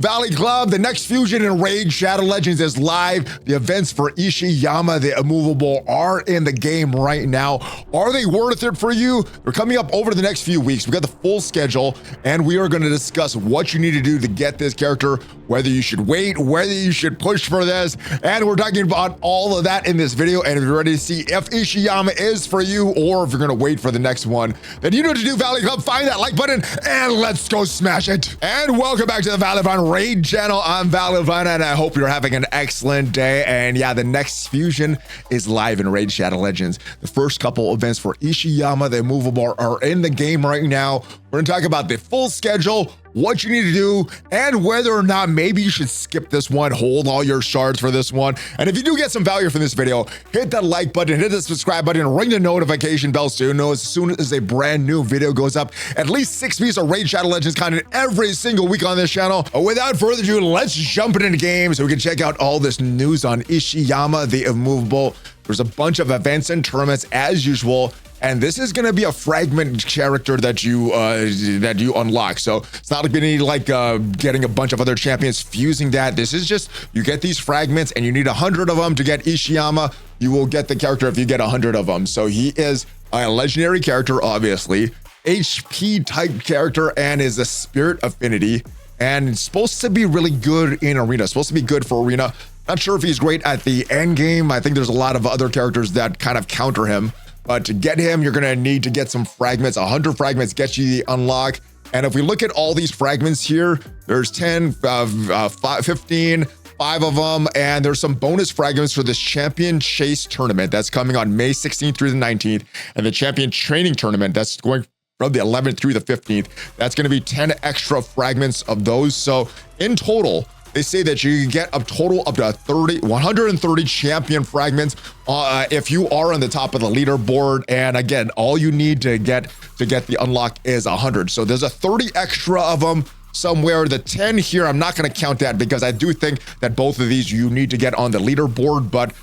Valley Club, the next fusion in Raid Shadow Legends is live. The events for ISHIYAMA, the immovable, are in the game right now. Are they worth it for you? They're coming up over the next few weeks. We got the full schedule, and we are going to discuss what you need to do to get this character, whether you should wait, whether you should push for this, and we're talking about all of that in this video. And if you're ready to see if ISHIYAMA is for you, or if you're going to wait for the next one, then you know what to do, Valley Club. Find that like button, and let's go smash it. And welcome back to the ValleyFlyin Raid channel. I'm ValleyFlyin, and I hope you're having an excellent day. And yeah, the next fusion is live in Raid Shadow Legends. The first couple events for ISHIYAMA, the immovable, are in the game right now. We're going to talk about the full schedule, what you need to do, and whether or not maybe you should skip this one, hold all your shards for this one. And if you do get some value from this video, hit that like button, hit the subscribe button, ring the notification bell so you know as soon as a brand new video goes up. At least 6 pieces of Raid Shadow Legends content every single week on this channel. Without further ado, let's jump into the game so we can check out all this news on ISHIYAMA, the immovable. There's a bunch of events and tournaments as usual. And this is going to be a fragment character that you unlock. So it's not going to be like getting a bunch of other champions fusing that. This is just, you get these fragments and you need 100 of them to get ISHIYAMA. You will get the character if you get 100 of them. So he is a legendary character, obviously, HP type character, and is a spirit affinity, and it's supposed to be really good in arena, supposed to be good for arena. Not sure if he's great at the end game. I think there's a lot of other characters that kind of counter him. But to get him, you're going to need to get some fragments. 100 fragments gets you the unlock. And if we look at all these fragments here, there's 10, 15, 5 of them. And there's some bonus fragments for this Champion Chase tournament that's coming on May 16th through the 19th. And the Champion Training tournament that's going from the 11th through the 15th. That's going to be 10 extra fragments of those. So in total, they say that you can get a total up to 130 champion fragments if you are on the top of the leaderboard. And again, all you need to get the unlock is 100. So there's a 30 extra of them somewhere. The 10 here, I'm not going to count that because I do think that both of these you need to get on the leaderboard. But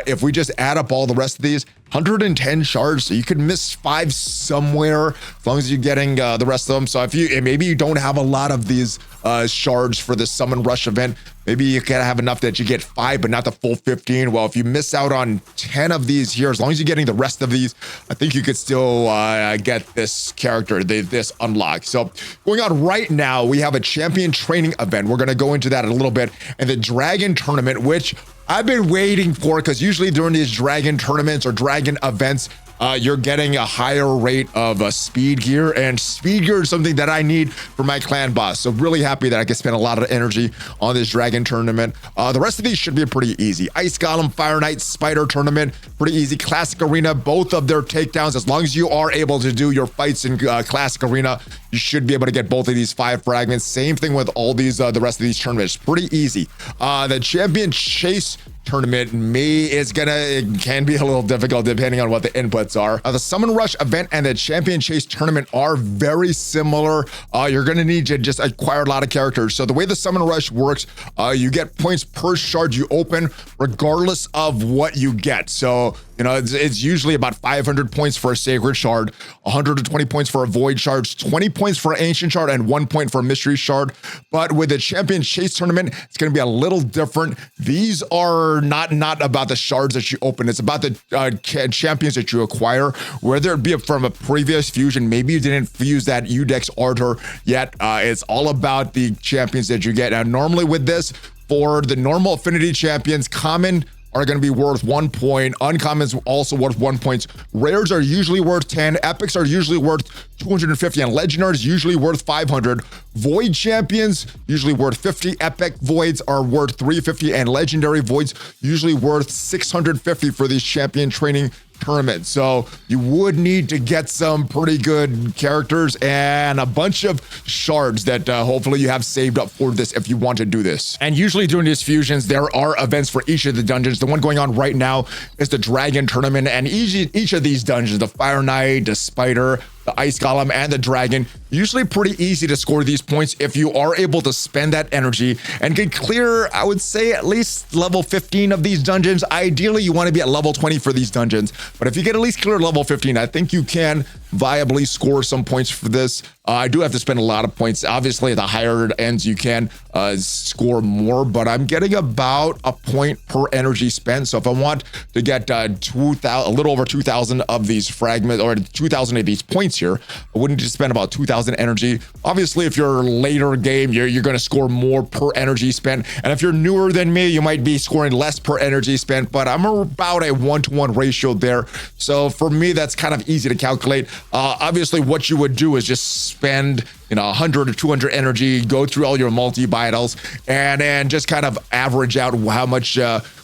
if we just add up all the rest of these, 110 shards, so you could miss 5 somewhere as long as you're getting the rest of them. So if you maybe you don't have a lot of these shards for the summon rush event, maybe you can have enough that you get 5 but not the full 15. Well, if you miss out on 10 of these here, as long as you're getting the rest of these, I think you could still get this character, this unlock. So going on right now, we have a champion training event. We're going to go into that in a little bit, and the dragon tournament, which I've been waiting for, because usually during these dragon tournaments or dragon events, you're getting a higher rate of speed gear, and speed gear is something that I need for my clan boss. So really happy that I can spend a lot of energy on this dragon tournament. The rest of these should be pretty easy. Ice Golem, Fire Knight, Spider tournament, pretty easy. Classic Arena, both of their takedowns, as long as you are able to do your fights in Classic Arena, you should be able to get both of these 5 fragments. Same thing with all these, the rest of these tournaments, pretty easy. The Champion Chase tournament can be a little difficult depending on what the inputs are. The Summon Rush event and the Champion Chase tournament are very similar. You're going to need to just acquire a lot of characters. So the way the Summon Rush works, you get points per shard you open regardless of what you get. So you know, it's usually about 500 points for a Sacred Shard, 120 points for a Void Shard, 20 points for an Ancient Shard, and 1 point for a Mystery Shard. But with the Champion Chase tournament, it's going to be a little different. These are not about the shards that you open. It's about the champions that you acquire, whether it be from a previous fusion. Maybe you didn't fuse that Udex Arthur yet. It's all about the champions that you get. Now, normally with this, for the normal affinity champions, common are going to be worth 1 point. Uncommons also worth 1 point. Rares are usually worth 10. Epics are usually worth 250, and legendaries usually worth 500. Void champions usually worth 50. Epic voids are worth 350, and legendary voids usually worth 650 for these champion training tournament. So you would need to get some pretty good characters and a bunch of shards that hopefully you have saved up for this if you want to do this. And usually during these fusions, there are events for each of the dungeons. The one going on right now is the Dragon tournament, and each of these dungeons, the Fire Knight, the Spider, the Ice Golem, and the Dragon, usually pretty easy to score these points if you are able to spend that energy and can clear, I would say, at least level 15 of these dungeons. Ideally, you want to be at level 20 for these dungeons, but if you get at least clear level 15, I think you can viably score some points for this. I do have to spend a lot of points. Obviously, at the higher ends, you can score more, but I'm getting about a point per energy spent. So if I want to get a little over 2,000 of these fragments, or 2,000 of these points here, I wouldn't just spend about 2,000 energy. Obviously, if you're later game, you're going to score more per energy spent. And if you're newer than me, you might be scoring less per energy spent, but I'm about a 1-to-1 ratio there. So for me, that's kind of easy to calculate. Obviously, what you would do is just spend 100 or 200 energy, go through all your multi-vitals, and then just kind of average out how much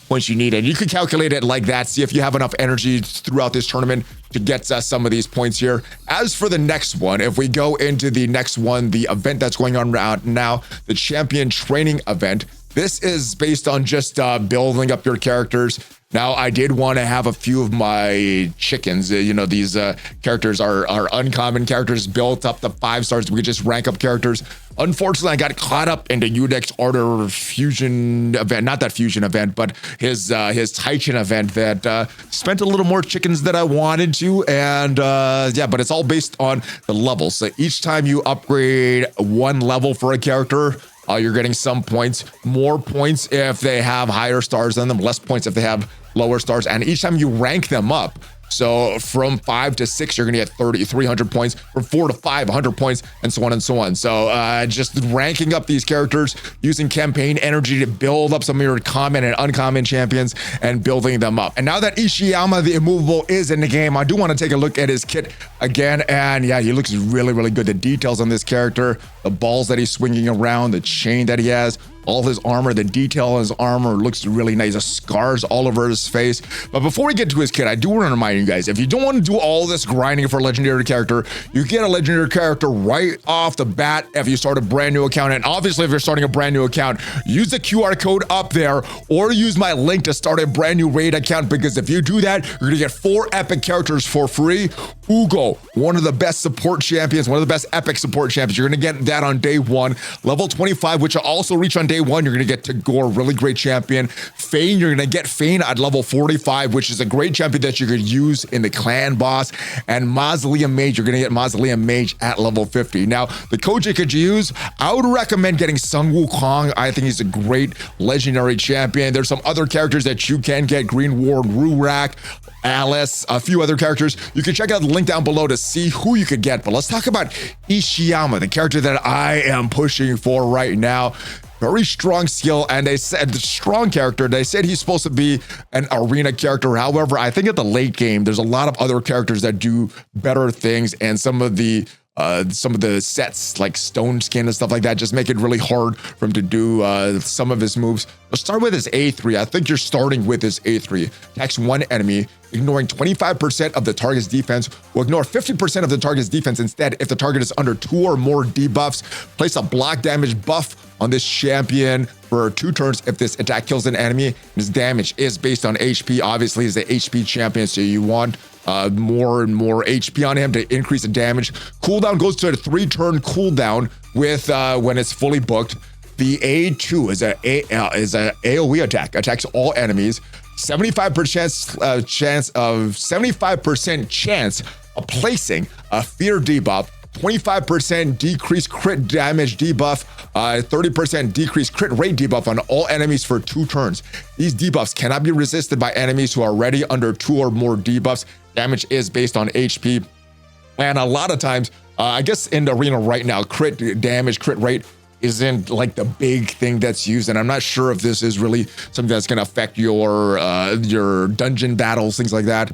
points you need. And you can calculate it like that, see if you have enough energy throughout this tournament to get some of these points here. As for the next one, if we go into the next one, the event that's going on right now, the champion training event, this is based on just building up your characters. Now, I did want to have a few of my chickens. These characters are uncommon characters built up to 5 stars. We could just rank up characters. Unfortunately, I got caught up in the Udex Ardor fusion event, not that fusion event, but his Titan event that spent a little more chickens than I wanted to. And yeah, but it's all based on the levels. So each time you upgrade 1 level for a character, you're getting some points, more points if they have higher stars than them, less points if they have lower stars. And each time you rank them up, so from 5 to 6, you're going to get 300 points. From 4 to 5, 100 points, and so on and so on. So just ranking up these characters, using campaign energy to build up some of your common and uncommon champions and building them up. And now that ISHIYAMA, the immovable, is in the game, I do want to take a look at his kit again. And yeah, he looks really, really good. The details on this character, the balls that he's swinging around, the chain that he has, all his armor, the detail on his armor looks really nice. The scars all over his face. But before we get to his kit, I do want to remind you guys, if you don't want to do all this grinding for a legendary character, you get a legendary character right off the bat if you start a brand new account. And obviously, if you're starting a brand new account, use the QR code up there or use my link to start a brand new raid account, because if you do that, you're going to get 4 epic characters for free. Uugo, one of the best support champions, one of the best epic support champions. You're going to get that on day 1. Level 25, which will also reach on day 1, you're going to get Tagoar, really great champion. Fayne, you're going to get Fayne at level 45, which is a great champion that you could use in the clan boss. And Mausoleum Mage, you're going to get Mausoleum Mage at level 50. Now, the code you could use, I would recommend getting Sun Wukong. I think he's a great legendary champion. There's some other characters that you can get, Green Ward, Rurak, Alice, a few other characters. You can check out the link down below to see who you could get. But let's talk about ISHIYAMA, the character that I am pushing for right now. Very strong skill, and they said the strong character, they said he's supposed to be an arena character. However, I think at the late game, there's a lot of other characters that do better things, and some of the sets like Stone Skin and stuff like that just make it really hard for him to do some of his moves. Let's start with his A3. I think you're starting with his A3. Attacks 1 enemy, ignoring 25% of the target's defense. Will ignore 50% of the target's defense instead if the target is under 2 or more debuffs. Place a block damage buff on this champion for 2 turns if this attack kills an enemy. His damage is based on HP. Obviously, he's the HP champion, so you want more and more HP on him to increase the damage. Cooldown goes to a 3-turn cooldown with when it's fully booked. The A2 is a AoE attack. Attacks all enemies. 75% chance of placing a fear debuff. 25% decreased crit damage debuff, 30% decreased crit rate debuff on all enemies for 2 turns. These debuffs cannot be resisted by enemies who are already under 2 or more debuffs. Damage is based on HP. And a lot of times, I guess in the arena right now, crit damage, crit rate isn't like the big thing that's used. And I'm not sure if this is really something that's going to affect your dungeon battles, things like that.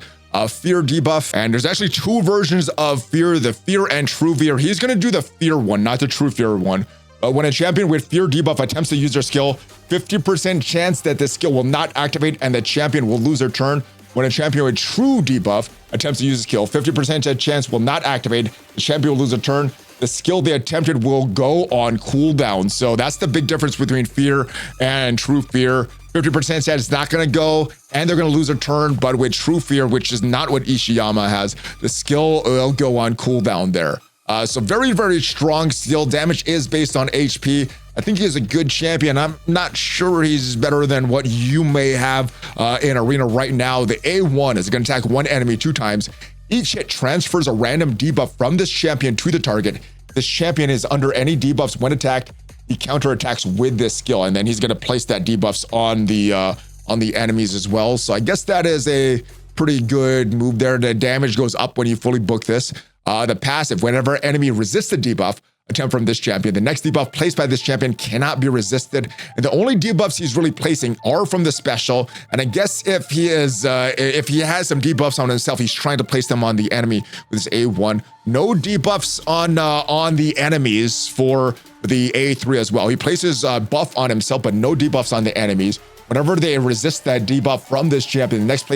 Fear debuff, and there's actually 2 versions of fear, the fear and true fear. He's going to do the fear one, not the true fear one. When a champion with fear debuff attempts to use their skill, 50% chance that the skill will not activate and the champion will lose their turn. When a champion with true debuff attempts to use a skill, 50% chance will not activate, the champion will lose a turn. The skill they attempted will go on cooldown. So that's the big difference between fear and true fear. 50% chance it's not going to go, and they're going to lose a turn. But with true fear, which is not what ISHIYAMA has, the skill will go on cooldown there. So very, very strong skill. Damage is based on HP. I think he's a good champion. I'm not sure he's better than what you may have in arena right now. The A1 is going to attack 1 enemy 2 times. Each hit transfers a random debuff from this champion to the target. this champion is under any debuffs when attacked, he counterattacks with this skill, and then he's going to place that debuffs on the enemies as well. So I guess that is a pretty good move there. The damage goes up when you fully book this. The passive, whenever enemy resists the debuff attempt from this champion, the next debuff placed by this champion cannot be resisted. And the only debuffs he's really placing are from the special. And I guess if he has some debuffs on himself, he's trying to place them on the enemy with his A1. No debuffs on the enemies for the A3 as well. He places buff on himself, but no debuffs on the enemies. Whenever they resist that debuff from this champion, the next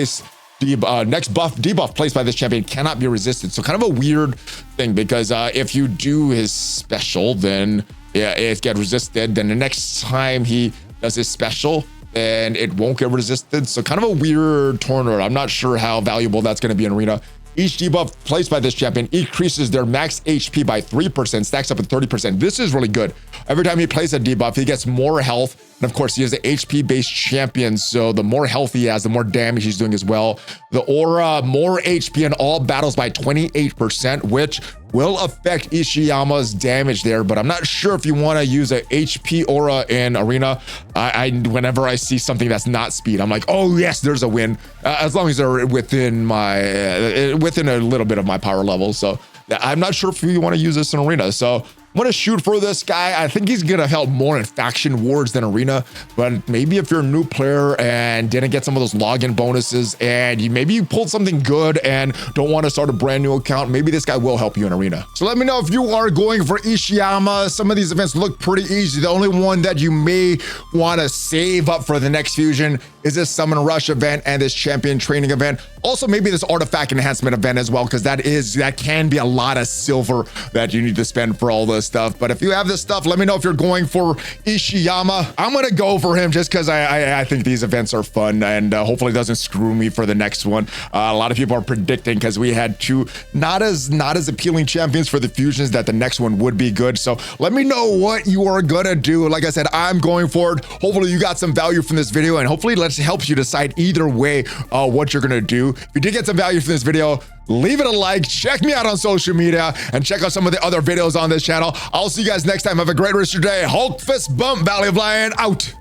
debuff placed by this champion cannot be resisted. So kind of a weird thing, because if you do his special, then it gets resisted. Then the next time he does his special, then it won't get resisted. So kind of a weird tournament. I'm not sure how valuable that's going to be in Arena. Each debuff placed by this champion increases their max HP by 3%, stacks up at 30%. This is really good. Every time he plays a debuff, he gets more health. And of course, he is an HP-based champion, so the more health he has, the more damage he's doing as well. The aura, more HP in all battles by 28%, which will affect ISHIYAMA's damage there, but I'm not sure if you want to use an HP aura in Arena. Whenever I see something that's not speed, I'm like, oh yes, there's a win, as long as they're within a little bit of my power level. So I'm not sure if you want to use this in Arena. So I'm going to shoot for this guy. I think he's going to help more in faction wars than Arena, but maybe if you're a new player and didn't get some of those login bonuses, and maybe you pulled something good and don't want to start a brand new account, maybe this guy will help you in Arena. So let me know if you are going for ISHIYAMA. Some of these events look pretty easy. The only one that you may want to save up for the next fusion is this Summon Rush event and this Champion Training event. Also, maybe this Artifact Enhancement event as well, because that can be a lot of silver that you need to spend for all this stuff. But if you have this stuff, let me know if you're going for ISHIYAMA. I'm gonna go for him just because I think these events are fun, and hopefully it doesn't screw me for the next one. A lot of people are predicting, because we had two not as appealing champions for the fusions, that the next one would be good. So let me know what you are gonna do. Like I said, I'm going for it. Hopefully you got some value from this video, and hopefully it helps you decide either way what you're gonna do. If you did get some value from this video, leave it a like, check me out on social media, and check out some of the other videos on this channel. I'll see you guys next time. Have a great rest of your day. Hulk fist bump, ValleyFlyin out.